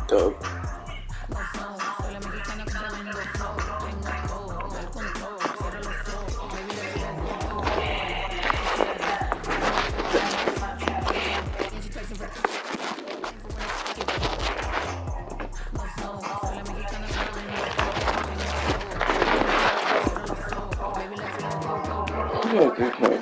Dub. Okay.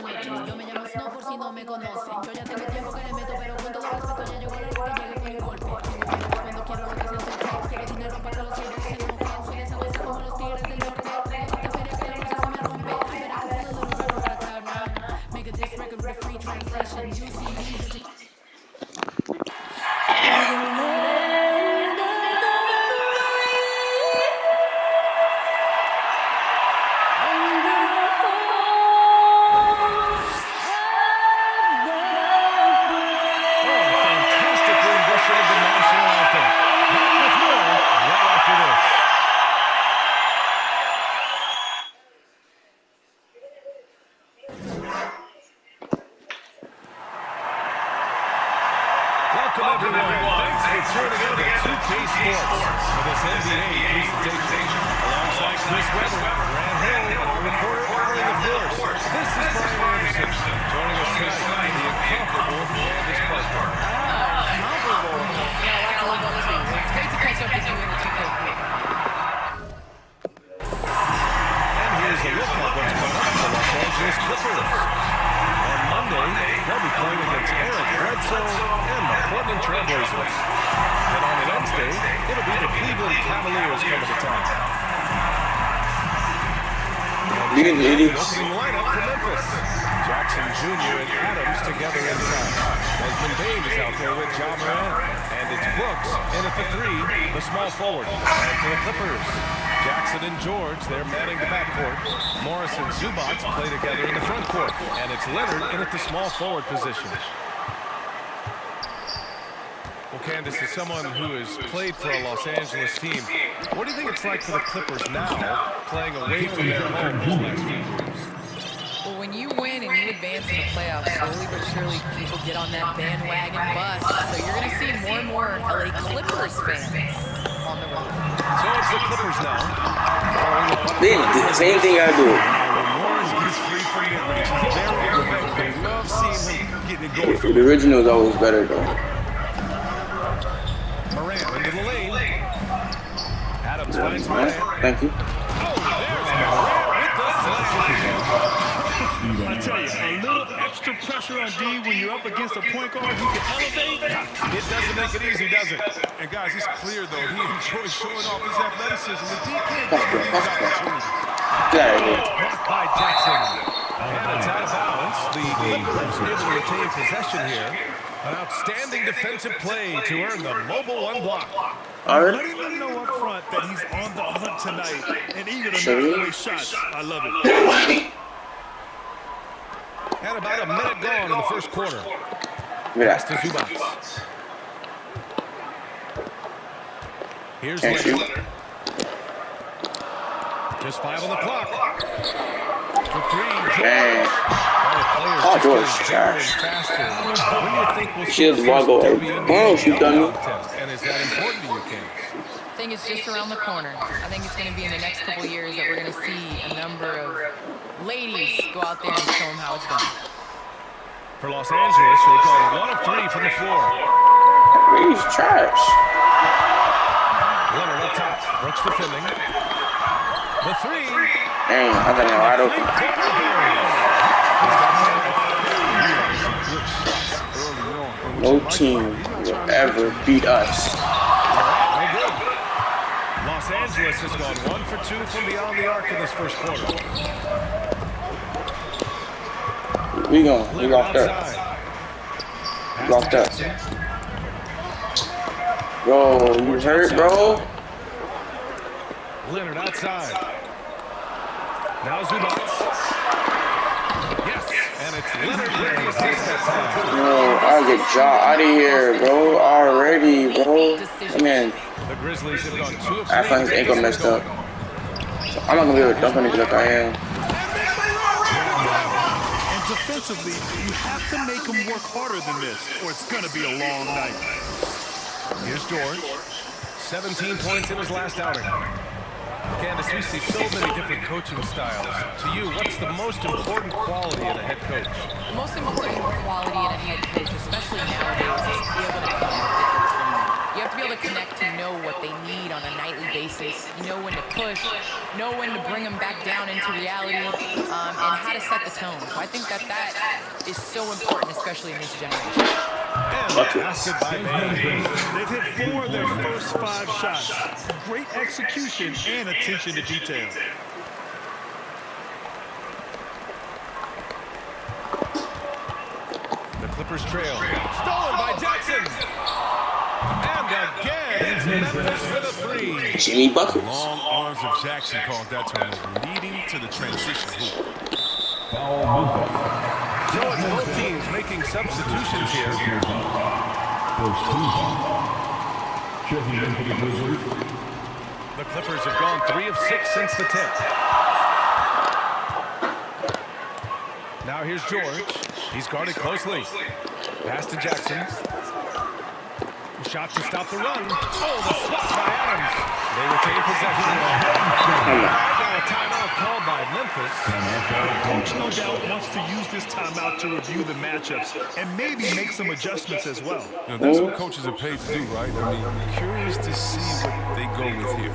Welcome everyone. Thanks for tuning in to 2K Sports for this NBA presentation. Alongside Chris Webber, Grant Hill, and our reporter Allie LaForce. This is Brian Anderson. Joining us tonight, the incomparable Candace Parker. Incomparable. Yeah, I like to love that too. It's great to catch up with you in the 2K. And here's a look at what's coming up for Los Angeles Clippers. On Monday, they'll be playing against Eric Bledsoe and the Portland Trail Blazers. And on Wednesday, it'll be the Cleveland Cavaliers coming to town. Being The opening lineup for Memphis. Jackson Jr. and Adams together inside. Desmond Bane is out there with Ja Morant. And it's Brooks in at the three, the small forward. And for the Clippers, Jackson and George, they're manning the backcourt. Morris and Zubac play together in the front court. And it's Leonard in at the small forward position. Well, Candace, as someone who has played for a Los Angeles team, what do you think it's like for the Clippers now, playing away from their home these last few years? Well, when you win and you advance in the playoffs, slowly but surely people get on that bandwagon bus. So you're going to see more and more LA Clippers fans on the road. So it's the Clippers now. the same thing I do. Morris gets free from it, which is very effective. Love seeing him getting it going. The original is always better though. Morant into the lane. Adams finds Morant. Thank you. Oh, there's Morant with the slam. I tell you, a little extra pressure on D when you're up against a point guard who can elevate. It doesn't make it easy, does it? And guys, it's clear though, he enjoys showing off his athleticism. The D can't get these opportunities. Get out of here. Blocked by Jackson. And it's out of bounds. The Clippers able to retain possession here. An outstanding defensive play to earn the mobile one block. Letting them know up front that he's on the hunt tonight and eager to knock away shots. I love it. And about a minute gone in the first quarter. Yeah. Pass to Zubac. Here's Can't shoot. Leonard. Just 5 on the clock. For 3, Dang. Oh, George, trash. She has Wago. Oh, she done me. And is that important to you, Candace? I think it's just around the corner. I think it's going to be in the next couple years that we're going to see a number of ladies go out there and show them how it's done. For Los Angeles, they call 1 of 3 from the floor. He's trash. Leonard up top. Brooks defending. The 3. Dang, I got him wide open. No team will ever beat us. No good. Los Angeles has gone 1 for 2 from beyond the arc in this first quarter. We going. We locked up. Locked up. Bro, you hurt, bro? Leonard outside. Now Zubac. Yes, and it's Leonard with the assist that time. No, I'll get Ja out of here, bro. Already, bro. Come in. The Grizzlies have gone 2 of 3. I thought his ankle messed up. So I'm not gonna be able to dunk on him like I am. And defensively, you have to make him work harder than this, or it's going to be a long night. Here's George. 17 points in his last outing. Candace, we see so many different coaching styles. To you, what's the most important quality in a head coach? The most important quality in a head coach, especially nowadays, is to be able to connect with your team. You have to be able to connect to know what they need on a nightly basis. You know when to push, know when to bring them back down into reality, and how to set the tone. So I think that is so important, especially in this generation. And the basket by Bain. They've hit 4 of their first 5 shots. Great execution and attention to detail. The Clippers trail. Stolen by Jackson. And again, it's Memphis for the 3. Jimmy buckets. Long arms of Jackson called that turnover, leading to the transition hoop. So it's both teams making substitutions here. The Clippers have gone 3 of 6 since the tip. Now here's George. He's guarded closely. Pass to Jackson. Shot to stop the run. Oh, the swat by Adams. They retain possession. Now a timeout called by Memphis. Coach, no doubt, wants to use this timeout to review the matchups and maybe make some adjustments as well. You know, that's what coaches are paid to do, right? I mean, curious to see what they go with here.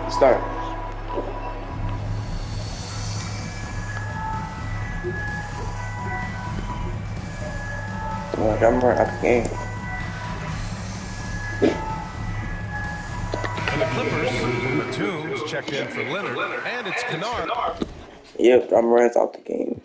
Start. Well, I'm right at the game. And the Clippers, Batum's checked in for Leonard, and it's Kennard. Yep, I'm right out the game.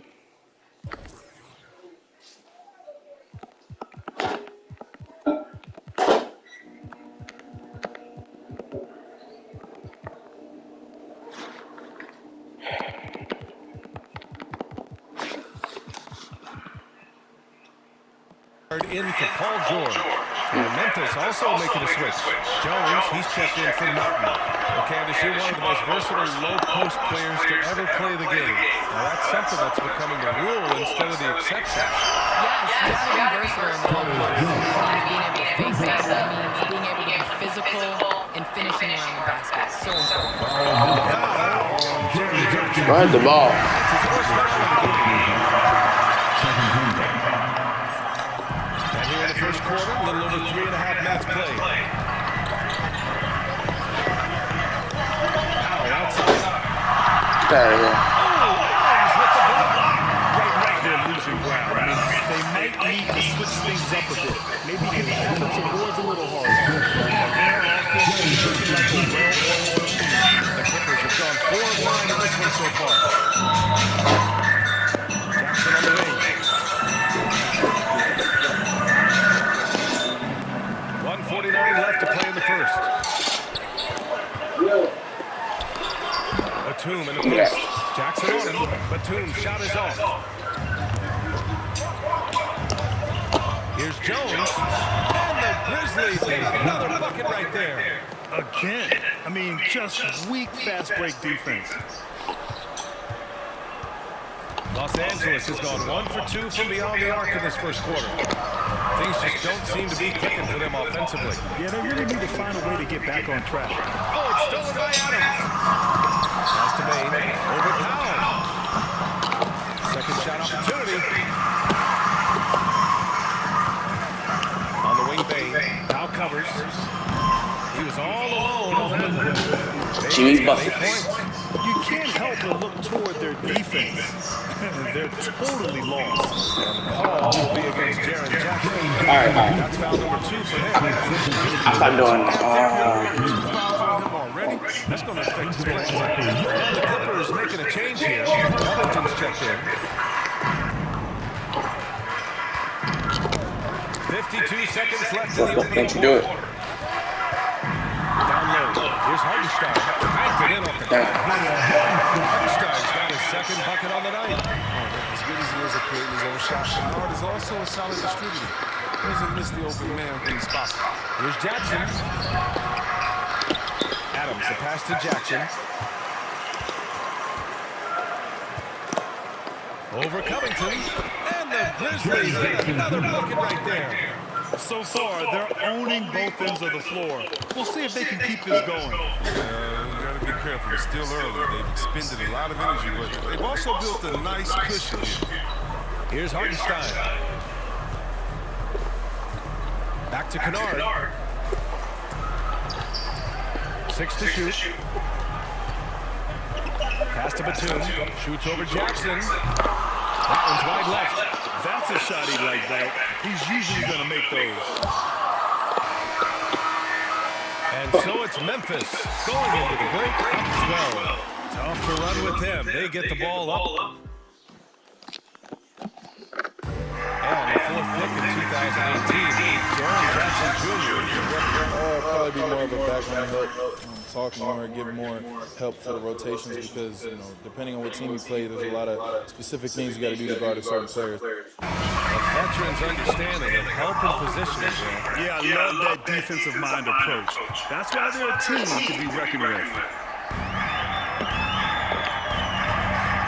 In for Paul George. And Memphis also making a switch. Jones, he's checked in for Martin. Well, Candace, you're one of the most versatile low-post players to ever play the game. Now, that's something that's becoming the rule instead of the exception. Yes, you got to be versatile in the low post. That means being able to face it. That means being able to be physical and finishing around the basket. So important. Guard the ball. That's his first foul of the game. And here in the first quarter, a little over 3.5 minutes played. Powell outside. There we go. Adams with the block. Right now, they're losing ground. I mean, they might need to switch things up a bit. Maybe hit the offensive boards a little harder. Their offense is looking like a well-oiled machine. The Clippers have gone 4 of 9 in this one so far. Jackson on the wing. 1:49 left to play in the first. Batum in the post. Jackson on him. Batum shot is off. Here's Jones. And the Grizzlies get another bucket right there. Again, I mean, just weak fast break defense. Los Angeles has gone 1 for 2 from beyond the arc in this first quarter. Things just don't seem to be clicking for them offensively. Yeah, they really need to find a way to get back on track. Oh, it's stolen by Adams. Pass to Bain. Over Powell. Second shot opportunity. On the wing, Bain. Powell covers. He was all alone. Jimmy's Eight buckets. points. You can't help but look toward their defense. They're totally lost. Call will be against Jaren Jackson. All right. That's foul number 2 for him. I'm doing. Already? That's going to affect his play. And the Clippers making a change here. Covington's checked in. 52 seconds left in the opening Can't you do it? quarter. Down low. Here's Hartenstein. Banked it in off the glass. Hartenstein's got his second bucket on the night. As good as he is at creating his own shot, Kennard is also a solid distributor. He doesn't miss the open man when he's spots. Here's Jackson. Adams, the pass to Jackson. Over Covington. And the Grizzlies get another bucket right there. So far, they're owning both ends of the floor. We'll see if they can keep this going. You got to be careful. It's still early. They've expended a lot of energy, but they've also built a nice cushion here. Here's Hartenstein. Back to Kennard. 6 to shoot. Pass to Batum. Shoots over Jackson. That one's wide left. That's a shot he'd like that. He's usually going to make those. And so it's Memphis going into the break up 12. Tough to run with them. They get the ball up. And the 4th pick in 2018, Jaren Jackson Jr. Probably be more of a background help, talk more, give more help for the rotations because, you know, depending on what team you play, there's a lot of specific things you got to do to guard a certain players. Veterans' understanding of help and positioning. Yeah, I love that defensive mind approach. That's why they're a team to be reckoned with.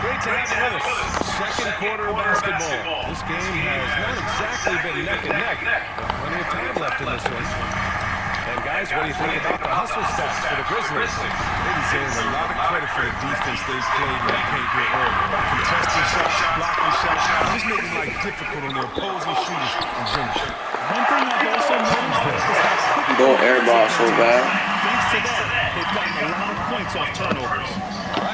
Great to have you with us. Second quarter of basketball. This game has not exactly been neck and neck, but plenty of time left in this one. And guys, what do you think about the hustle stats for the Grizzlies? They deserve a lot of credit for the defense they've played in the paint here early. Contesting shots, blocking shots, just making life difficult on the opposing shooters in general. One thing I've also noticed is how quickly Don't airball so bad. thanks to that, they've gotten a lot of points off turnovers.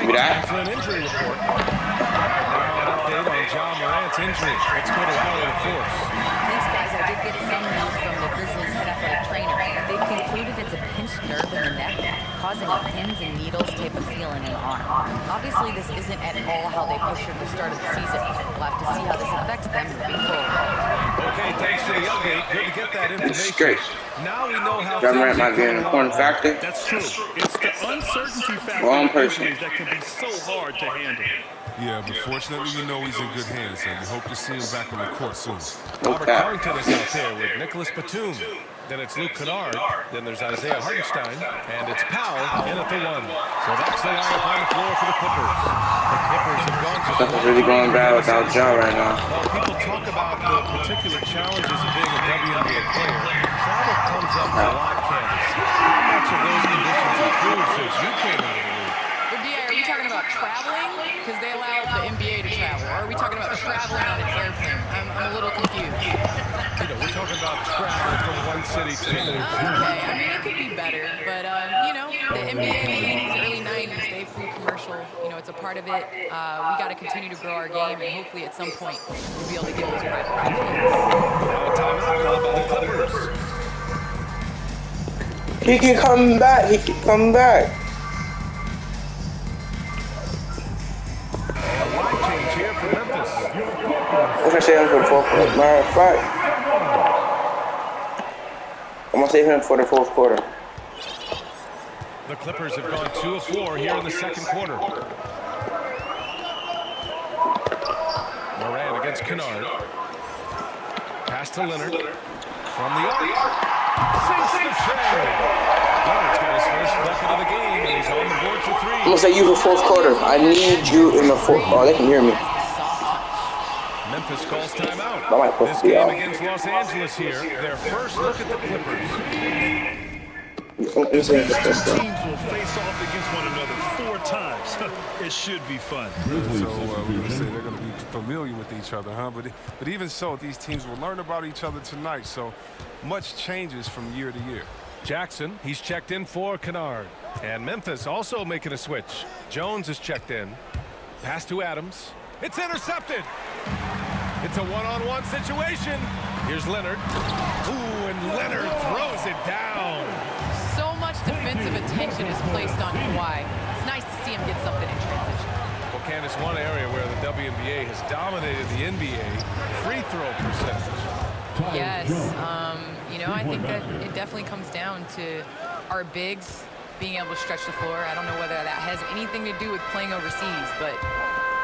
Give me that. For an injury report. Now an update on John Morant's injury. Let's go to Allie LaForce. Thanks, guys. I did get some news from the Grizzlies head athletic trainer. They've concluded it's a pinched nerve in the neck, causing a pins and needles type of feeling in the arm. Obviously, this isn't at all how they pictured the start of the season. We'll have to see how this affects them moving forward. Okay, thanks for the update. Good to get that It's information. straight. Now we know how John Morant things might be an are important factor. That's true. It's the uncertainty factor Wrong of person. injuries that can be so hard to handle. Yeah, but fortunately, you know he's in good hands, and we hope to see him back on the court soon. No Robert cap. Covington is out there with Nicholas Batum. Then it's Luke Kennard. Then there's Isaiah Hartenstein. And it's Powell in at the 1. So that's the lineup on the floor for the Clippers. The Clippers have gone to Stuff is really going bad without Ja right now. While people talk about the particular challenges of being a WNBA player, travel comes up a lot, Candace. How much of those conditions improved since you came out of the league? But D.A., are we talking about traveling? Because they allow the NBA to travel. Or are we talking about traveling on an airplane? I'm a little confused. You know, we're talking about travel from one city to another. Okay, I mean, it could be better. But, you know, the NBA in the 80s, early 90s, they flew commercial. You know, it's a part of it. We got to continue to grow our game, and hopefully at some point we'll be able to get those private opportunities. Now a timeout called by the Clippers. He can come back. He can come back. A line change here for Memphis. I'm gonna save him for the fourth quarter. Matter of fact, I'm gonna save him for the fourth quarter. The Clippers have gone 2 of 4 here in the second quarter. Moran against Kennard. Pass to Leonard. From the arc. Sinks the tray. Leonard's got his first bucket of the game, and he's on the board for 3. I'm gonna say you for fourth quarter. I need you in the fourth. Oh, they can hear me. Memphis calls timeout. That might This be game out. against Los Angeles here. Their first look at the Clippers. These two teams will face off against one another 4 times. It should be fun. So we're going to say they're going to be familiar with each other, huh? But even so, these teams will learn about each other tonight. So much changes from year to year. Jackson, he's checked in for Kennard. And Memphis also making a switch. Jones is checked in. Pass to Adams. It's intercepted. It's a one-on-one situation. Here's Leonard. Ooh, and Leonard throws it down. So much defensive attention is placed on Kawhi. It's nice to see him get something in transition. Well, Candace, one area where the WNBA has dominated the NBA, free throw percentage. Yes, you know, I think that it definitely comes down to our bigs being able to stretch the floor. I don't know whether that has anything to do with playing overseas, but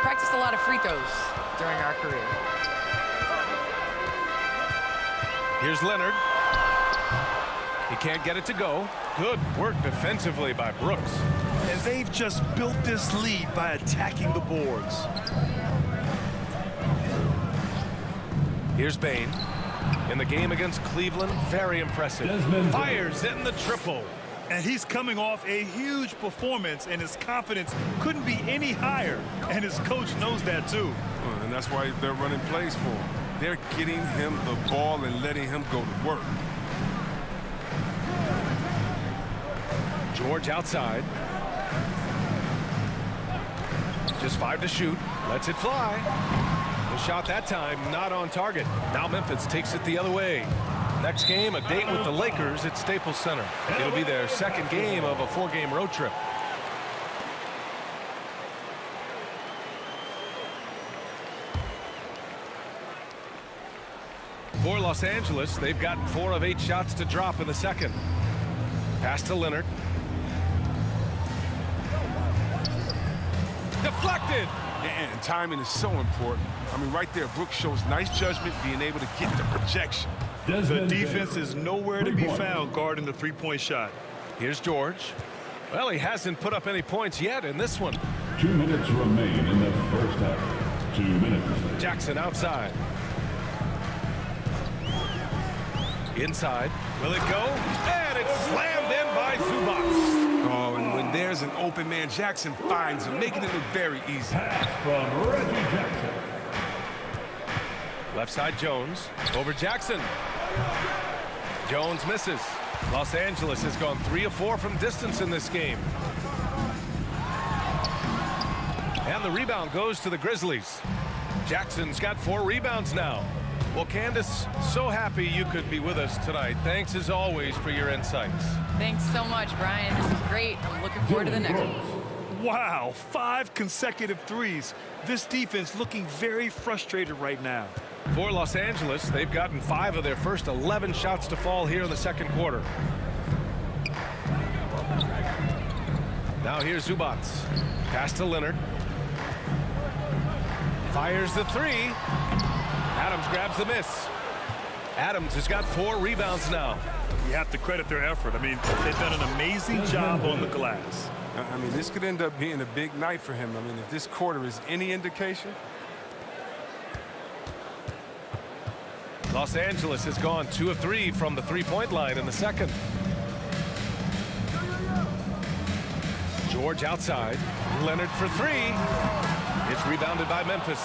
practiced a lot of free throws during our career. Here's Leonard. He can't get it to go. Good work defensively by Brooks. And they've just built this lead by attacking the boards. Here's Bane. in the game against Cleveland. Very impressive. Fires in the triple. And he's coming off a huge performance, and his confidence couldn't be any higher. And his coach knows that, too. And that's why they're running plays for him. They're getting him the ball and letting him go to work. George outside. Just 5 to shoot. Lets it fly. The shot that time not on target. Now Memphis takes it the other way. Next game, a date with the Lakers at Staples Center. It'll be their second game of a 4-game road trip. For Los Angeles, they've gotten 4 of 8 shots to drop in the second. Pass to Leonard. Deflected. And timing is so important. I mean, right there, Brooks shows nice judgment, being able to get the projection. The defense is nowhere to be found guarding the three-point shot. Here's George. Well, he hasn't put up any points yet in this one. 2 minutes remain in the first half. 2 minutes. Jackson outside. Inside. Will it go? And it's slammed in by Zubac. Oh, and when there's an open man, Jackson finds him, making it look very easy. Pass from Reggie Jackson. Left side Jones. Over Jackson. Jones misses. Los Angeles has gone 3 of 4 from distance in this game. And the rebound goes to the Grizzlies. Jackson's got 4 rebounds now. Well, Candace, so happy you could be with us tonight. Thanks as always for your insights. Thanks so much, Brian. This was great. I'm looking forward to the next one. Wow, 5 consecutive threes. This defense looking very frustrated right now. For Los Angeles, they've gotten 5 of their first 11 shots to fall here in the second quarter. Now here's Zubac. Pass to Leonard. Fires the 3. Adams grabs the miss. Adams has got 4 rebounds now. You have to credit their effort. I mean, they've done an amazing job on the glass. I mean, this could end up being a big night for him. I mean, if this quarter is any indication. Los Angeles has gone 2 of 3 from the three-point line in the second. George outside. Leonard for 3. It's rebounded by Memphis.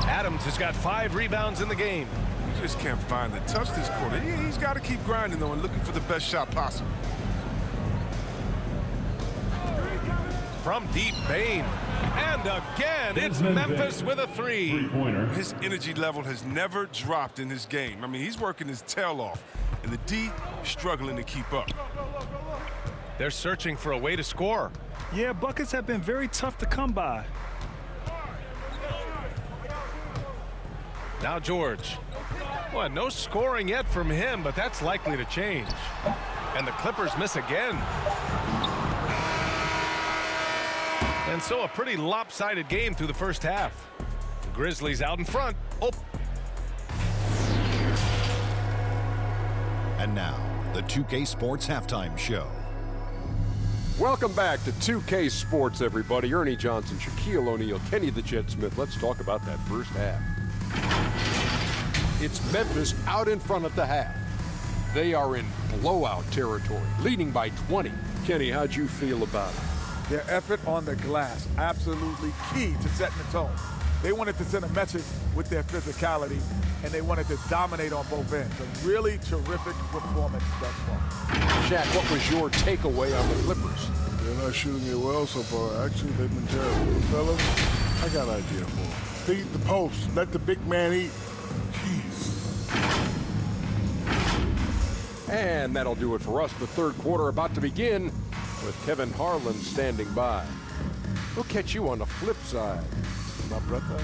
Adams has got 5 rebounds in the game. You just can't find the touch this quarter. He's got to keep grinding, though, and looking for the best shot possible. From deep, Bane. And again, it's Memphis with a 3. Three-pointer. His energy level has never dropped in this game. I mean, he's working his tail off, and the D struggling to keep up. They're searching for a way to score. Yeah, buckets have been very tough to come by. Now George. Well, no scoring yet from him, but that's likely to change. And the Clippers miss again. And so a pretty lopsided game through the first half. The Grizzlies out in front. Oh. And now, the 2K Sports Halftime Show. Welcome back to 2K Sports, everybody. Ernie Johnson, Shaquille O'Neal, Kenny the Jet Smith. Let's talk about that first half. It's Memphis out in front at the half. They are in blowout territory, leading by 20. Kenny, how'd you feel about it? Their effort on the glass, absolutely key to setting the tone. They wanted to send a message with their physicality, and they wanted to dominate on both ends. A really terrific performance thus far. Shaq, what was your takeaway on the Clippers? They're not shooting it well so far. Actually, they've been terrible. Fellas, I got an idea for them. Feed the post. Let the big man eat. Jeez. And that'll do it for us. The third quarter about to begin with Kevin Harlan standing by. We'll catch you on the flip side. My brother.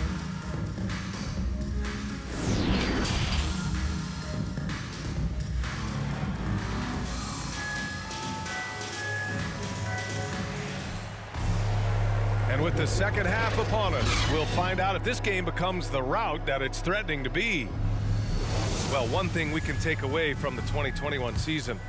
And with the second half upon us, we'll find out if this game becomes the rout that it's threatening to be. Well, one thing we can take away from the 2021 season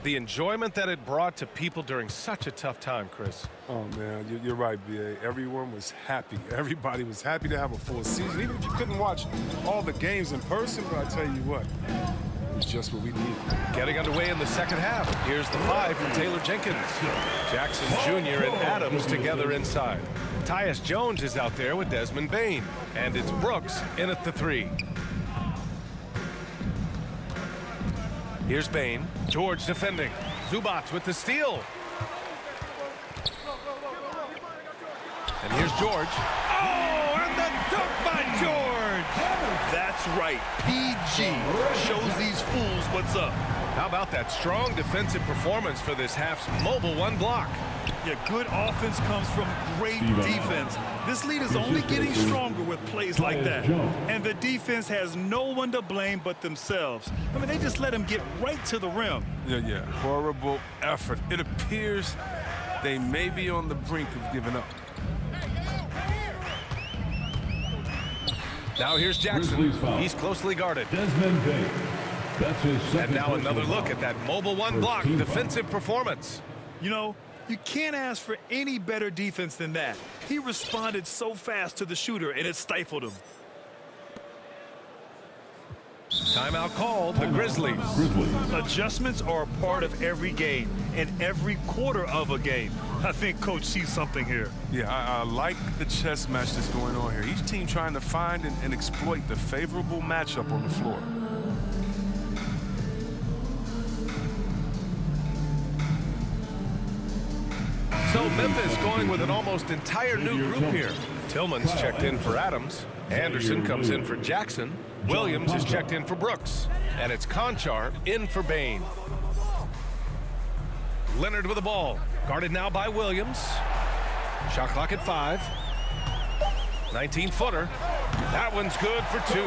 The enjoyment that it brought to people during such a tough time, Chris. Oh, man, you're right, B.A. Everyone was happy. Everybody was happy to have a full season, even if you couldn't watch all the games in person. But I tell you what, it was just what we needed. Getting underway in the second half. Here's the 5 from Taylor Jenkins. Jackson Jr. and Adams together inside. Tyus Jones is out there with Desmond Bain. And it's Brooks in at the 3. Here's Bain. George defending. Zubac with the steal. And here's George. Oh, and the dunk by George! That's right. PG shows these fools what's up. How about that strong defensive performance for this half's mobile 1 block? Yeah, good offense comes from great defense. This lead is only getting stronger with plays like that. And the defense has no one to blame but themselves. I mean, they just let them get right to the rim. Yeah. Horrible effort. It appears they may be on the brink of giving up. Now here's Jackson. He's closely guarded. Desmond Bain. That's his second. And now another look at that mobile 1 block defensive performance. You know, you can't ask for any better defense than that. He responded so fast to the shooter, and it stifled him. Timeout called. The Grizzlies. Adjustments are a part of every game and every quarter of a game. I think Coach sees something here. Yeah, I like the chess match that's going on here. Each team trying to find and exploit the favorable matchup on the floor. So Memphis going with an almost entire new group here. Tillman's checked in for Adams. Anderson comes in for Jackson. Williams is checked in for Brooks. And it's Conchar in for Bain. Leonard with the ball. Guarded now by Williams. Shot clock at 5. 19-footer. That one's good for 2.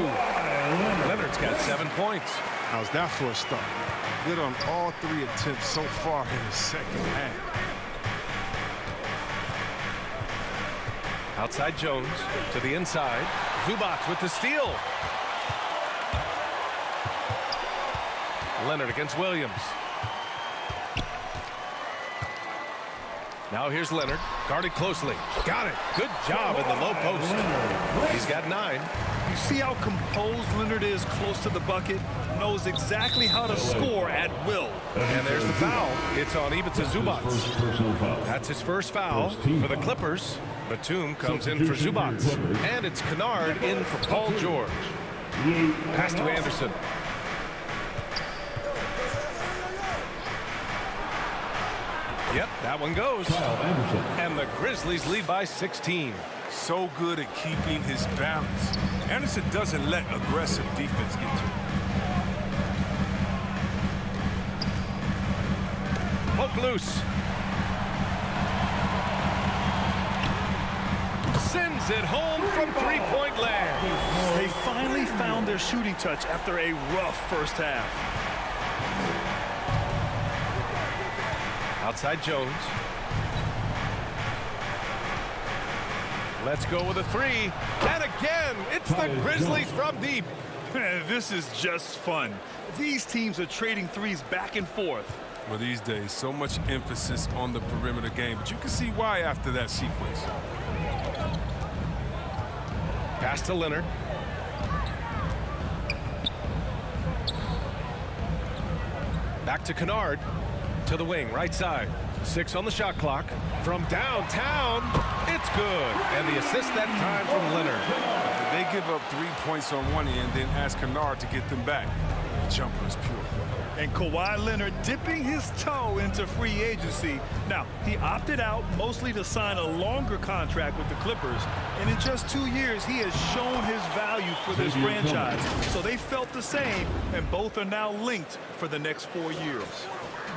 Leonard's got 7 points. How's that for a start? Good on all 3 attempts so far in the second half. Outside Jones to the inside. Zubac with the steal. Leonard against Williams. Now here's Leonard, guarded closely. Got it. Good job in the low post. He's got 9. You see how composed Leonard is close to the bucket? Knows exactly how to score at will. And there's the foul. It's on Ivica Zubac. That's his first foul for the Clippers. Batum comes in for Zubac. And it's Kennard in for Paul George. Pass to Anderson. Yep, that one goes. And the Grizzlies lead by 16. So good at keeping his balance. Anderson doesn't let aggressive defense get to him. Poke loose. Sends it home from 3-point land. They finally found their shooting touch after a rough first half. Outside Jones. Let's go with a 3. And again, it's the Grizzlies from deep. This is just fun. These teams are trading threes back and forth. Well, these days, so much emphasis on the perimeter game, but you can see why after that sequence. Pass to Leonard. Back to Kennard. To the wing, right side. 6 on the shot clock. From downtown, it's good. And the assist that time from Leonard. They give up 3 points on one end, then ask Kennard to get them back. The jumper is pure. And Kawhi Leonard dipping his toe into free agency. Now, he opted out mostly to sign a longer contract with the Clippers. And in just 2 years, he has shown his value for this franchise. So they felt the same, and both are now linked for the next 4 years.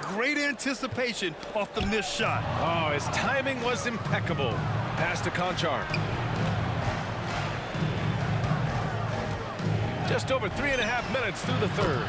Great anticipation off the missed shot. Oh, his timing was impeccable. Pass to Conchar. Just over 3.5 minutes through the third.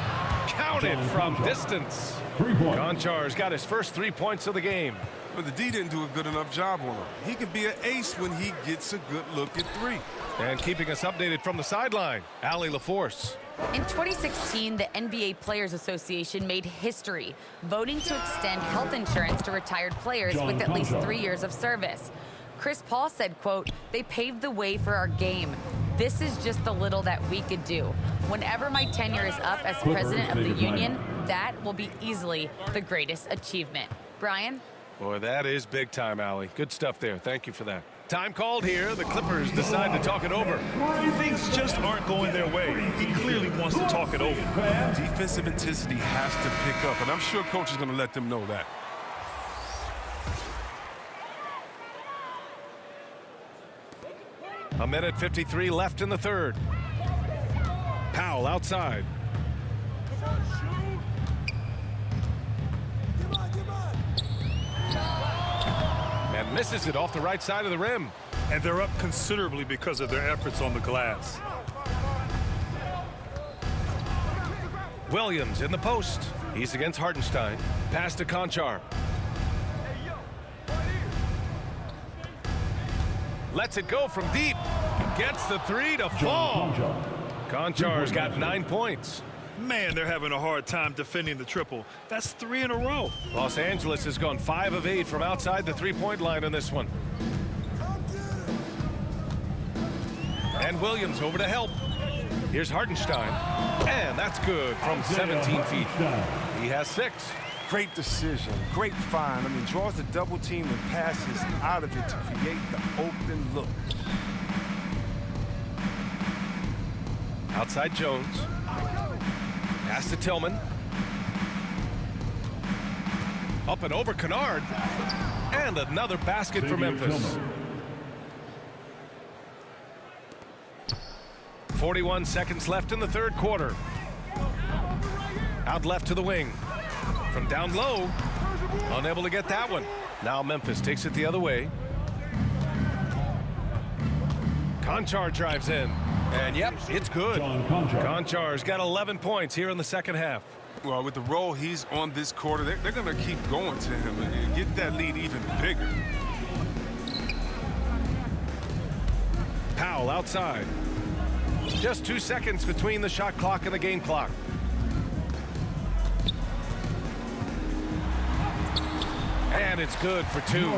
Counted from distance. Conchar's got his first 3 points of the game. But the D didn't do a good enough job on him. He can be an ace when he gets a good look at three. And keeping us updated from the sideline, Allie LaForce. In 2016, the NBA Players Association made history, voting to extend health insurance to retired players with at least 3 years of service. Chris Paul said, quote, "They paved the way for our game. This is just the little that we could do. Whenever my tenure is up as president of the union, that will be easily the greatest achievement." Brian? Boy, that is big time, Allie. Good stuff there. Thank you for that. Time called here. The Clippers decide to talk it over. Things just aren't going their way. He clearly wants to talk it over. Defensive intensity has to pick up, and I'm sure coach is going to let them know that. A minute 53 left in the third. Powell outside. And misses it off the right side of the rim. And they're up considerably because of their efforts on the glass. Williams in the post. He's against Hartenstein. Pass to Konchar. Lets it go from deep. Gets the three to fall. Konchar's got 9 points. Man, they're having a hard time defending the triple. That's 3 in a row. Los Angeles has gone 5 of 8 from outside the three-point line in this one. And Williams over to help. Here's Hartenstein. And that's good from 17 feet. He has 6. Great decision, great find. I mean, draws the double team and passes out of it to create the open look. Outside Jones. Pass to Tillman. Up and over Kennard. And another basket for Memphis. 41 seconds left in the third quarter. Out left to the wing. From down low. Unable to get that one. Now Memphis takes it the other way. Konchar drives in. And yep, it's good. Konchar's got 11 points here in the second half. Well, with the role he's on this quarter, they're going to keep going to him and get that lead even bigger. Powell outside. Just 2 seconds between the shot clock and the game clock. And it's good for 2.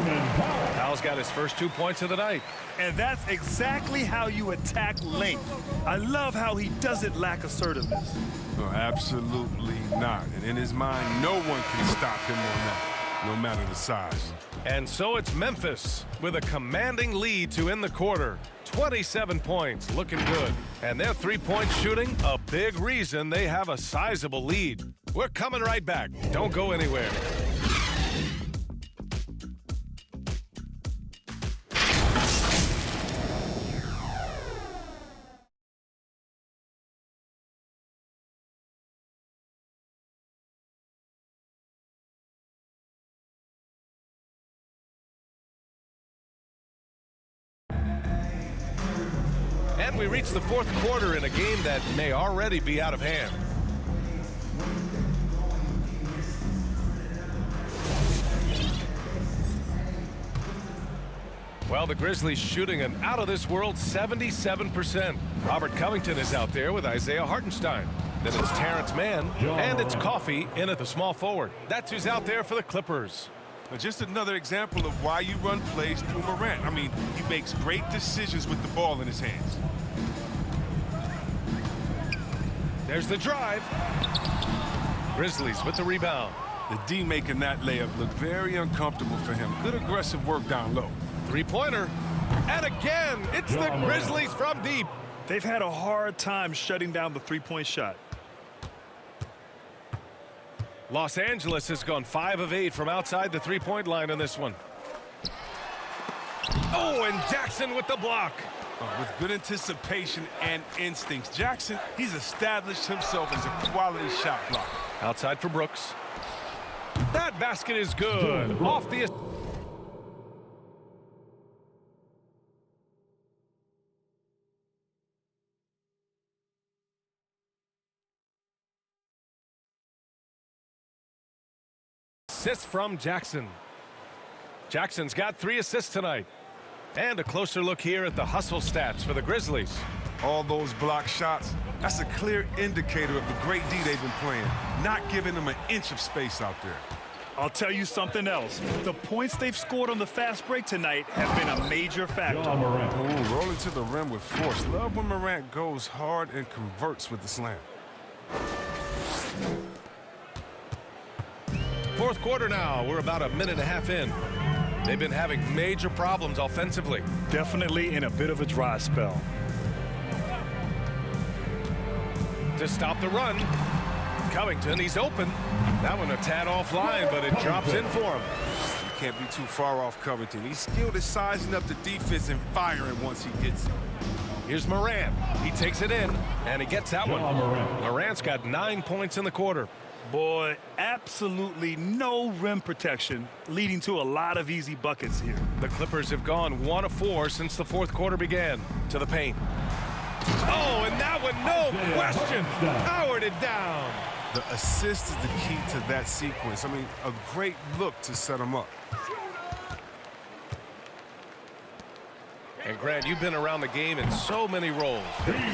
Powell's got his first 2 points of the night. And that's exactly how you attack length. I love how he doesn't lack assertiveness. No, absolutely not. And in his mind, no one can stop him on that, no matter the size. And so it's Memphis with a commanding lead to end the quarter. 27 points, looking good. And their three-point shooting, a big reason they have a sizable lead. We're coming right back. Don't go anywhere. And we reach the fourth quarter in a game that may already be out of hand. Well, the Grizzlies shooting an out-of-this-world 77%. Robert Covington is out there with Isaiah Hartenstein. Then it's Terrence Mann, and it's Coffey in at the small forward. That's who's out there for the Clippers. Just another example of why you run plays through Morant. I mean, he makes great decisions with the ball in his hands. There's the drive. Grizzlies with the rebound. The D making that layup look very uncomfortable for him. Good aggressive work down low. Three-pointer. And again, it's the Grizzlies from deep. They've had a hard time shutting down the three-point shot. Los Angeles has gone 5 of 8 from outside the three-point line in this one. Oh, and Jackson with the block. With good anticipation and instincts. Jackson, he's established himself as a quality shot blocker. Outside for Brooks. That basket is good. Off the... assist from Jackson. Jackson's got 3 assists tonight. And a closer look here at the hustle stats for the Grizzlies. All those block shots, that's a clear indicator of the great D they've been playing, not giving them an inch of space out there. I'll tell you something else. The points they've scored on the fast break tonight have been a major factor. Ooh, rolling to the rim with force. Love when Morant goes hard and converts with the slam. Fourth quarter now. We're about a minute and a half in. They've been having major problems offensively. Definitely in a bit of a dry spell. To stop the run. Covington, he's open. That one a tad offline, but it drops in for him. You can't be too far off Covington. He's skilled at sizing up the defense and firing once he gets it. Here's Morant. He takes it in, and he gets that one. Morant's got 9 points in the quarter. Boy, absolutely no rim protection, leading to a lot of easy buckets here. The Clippers have gone 1 of 4 since the fourth quarter began. To the paint. Oh, and that one, no question, powered it down. The assist is the key to that sequence. I mean, a great look to set him up. And Grant, you've been around the game in so many roles.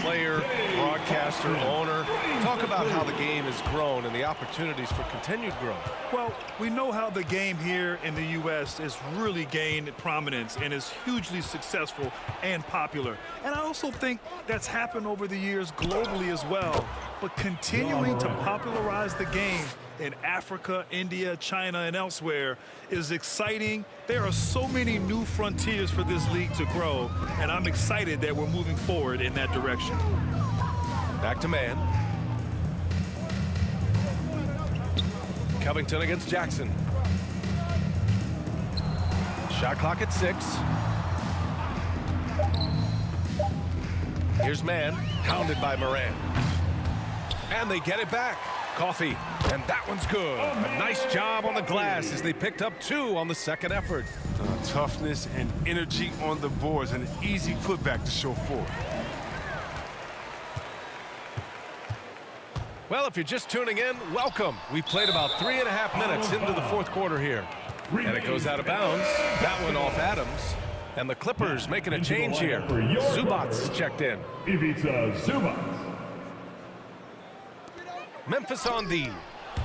Player, broadcaster, owner. Talk about how the game has grown and the opportunities for continued growth. Well, we know how the game here in the U.S. has really gained prominence and is hugely successful and popular. And I also think that's happened over the years globally as well. But continuing to popularize the game in Africa, India, China, and elsewhere is exciting. There are so many new frontiers for this league to grow, and I'm excited that we're moving forward in that direction. Back to man. Covington against Jackson. Shot clock at 6. Here's man, hounded by Morant. And they get it back. Coffee, and that one's good. A nice job on the glass as they picked up 2 on the second effort. Toughness and energy on the boards, and an easy putback to show forward. Well, if you're just tuning in, welcome. We played about 3.5 minutes into the fourth quarter here. And it goes out of bounds. That one off Adams. And the Clippers making a change here. Zubats checked in. Ivica Zubats. Memphis on D.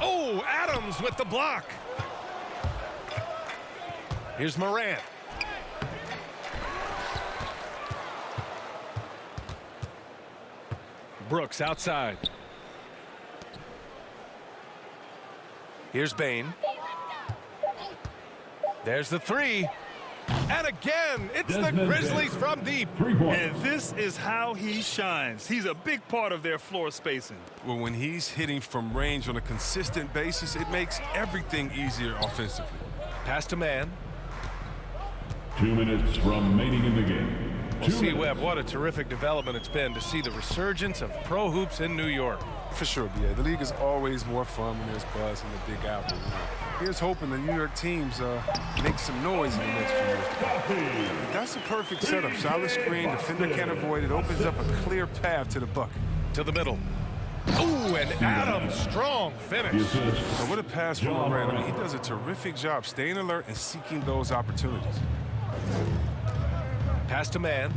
Oh, Adams with the block. Here's Morant. Brooks outside. Here's Bane. There's the 3. And again, it's the Grizzlies from deep. And this is how he shines. He's a big part of their floor spacing. Well, when he's hitting from range on a consistent basis, it makes everything easier offensively. Pass to man. 2 minutes remaining in the game. Well, see, Webb, what a terrific development it's been to see the resurgence of pro hoops in New York. For sure, B.A. The league is always more fun when there's buzz in the Big Apple. Here's hoping the New York teams make some noise in the next few years. That's a perfect setup. Solid screen, defender can't avoid it. Opens up a clear path to the bucket. To the middle. Ooh, and Adams, strong finish. So what a pass from Morant. I mean, he does a terrific job staying alert and seeking those opportunities. Pass to man.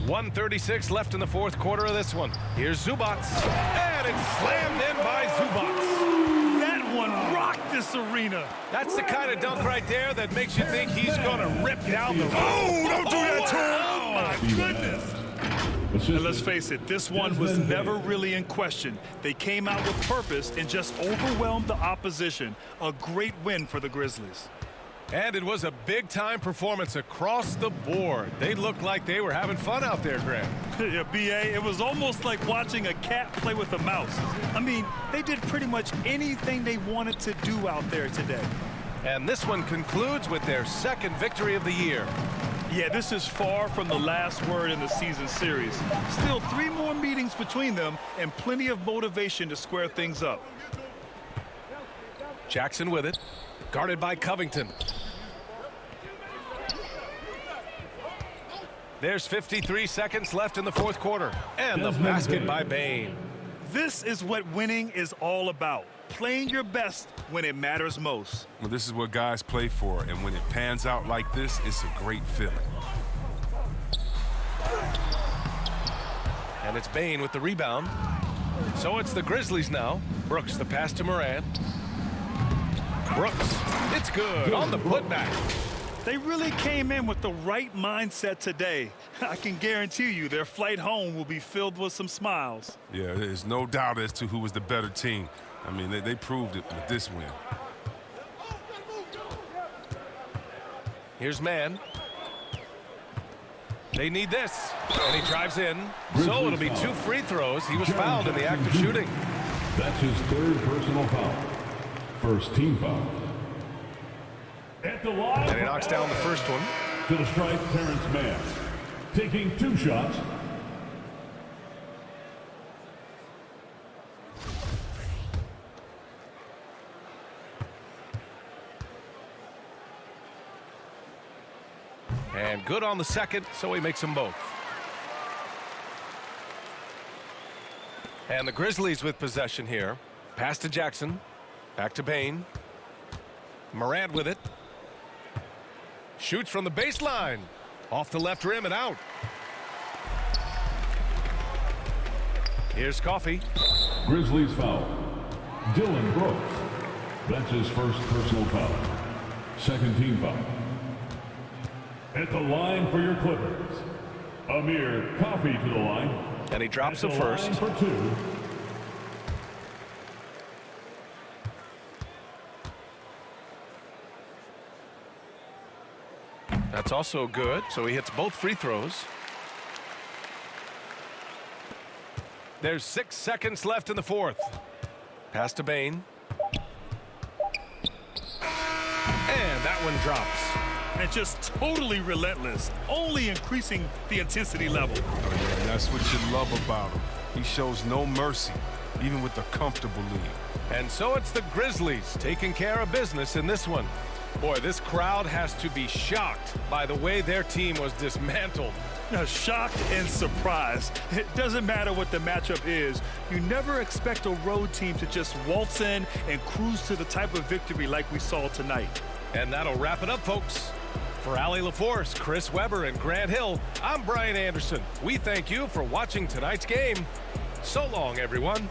1:36 left in the fourth quarter of this one. Here's Zubats. And it's slammed in by Zubats. That one rocked this arena. That's the kind of dunk right there that makes you think he's going to rip down the road. Oh, don't do that to him. Oh, my goodness. And let's face it, this one was never really in question. They came out with purpose and just overwhelmed the opposition. A great win for the Grizzlies. And it was a big-time performance across the board. They looked like they were having fun out there, Grant. Yeah, B.A., it was almost like watching a cat play with a mouse. I mean, they did pretty much anything they wanted to do out there today. And this one concludes with their second victory of the year. Yeah, this is far from the last word in the season series. Still 3 more meetings between them and plenty of motivation to square things up. Jackson with it, guarded by Covington. There's 53 seconds left in the fourth quarter. And the basket by Bane. This is what winning is all about. playing your best when it matters most. Well, this is what guys play for, and when it pans out like this, it's a great feeling. And it's Bane with the rebound. So it's the Grizzlies now. Brooks, the pass to Morant. Brooks, it's good on the putback. They really came in with the right mindset today. I can guarantee you their flight home will be filled with some smiles. Yeah, there's no doubt as to who was the better team. I mean, they proved it with this win. Here's Mann. They need this. And he drives in. So it'll be 2 free throws. He was fouled in the act of shooting. That's his 3rd personal foul. First team foul. At the line, and he knocks down the first one. To the strike, Terrence Mann. Taking 2 shots. And good on the second, so he makes them both. And the Grizzlies with possession here. Pass to Jackson. Back to Bane. Morant with it. Shoots from the baseline. Off the left rim and out. Here's Coffey. Grizzlies foul. Dylan Brooks. That's his 1st personal foul. 2nd team foul. At the line for your Clippers, Amir Coffey to the line. And he drops the first. For 2. That's also good, so he hits both free throws. There's 6 seconds left in the 4th. Pass to Bane. And that one drops. And just totally relentless, only increasing the intensity level. And that's what you love about him. He shows no mercy, even with a comfortable lead. And so it's the Grizzlies taking care of business in this one. Boy, this crowd has to be shocked by the way their team was dismantled. Now, shocked and surprised. It doesn't matter what the matchup is. You never expect a road team to just waltz in and cruise to the type of victory like we saw tonight. And that'll wrap it up, folks. For Allie LaForce, Chris Webber, and Grant Hill, I'm Brian Anderson. We thank you for watching tonight's game. So long, everyone.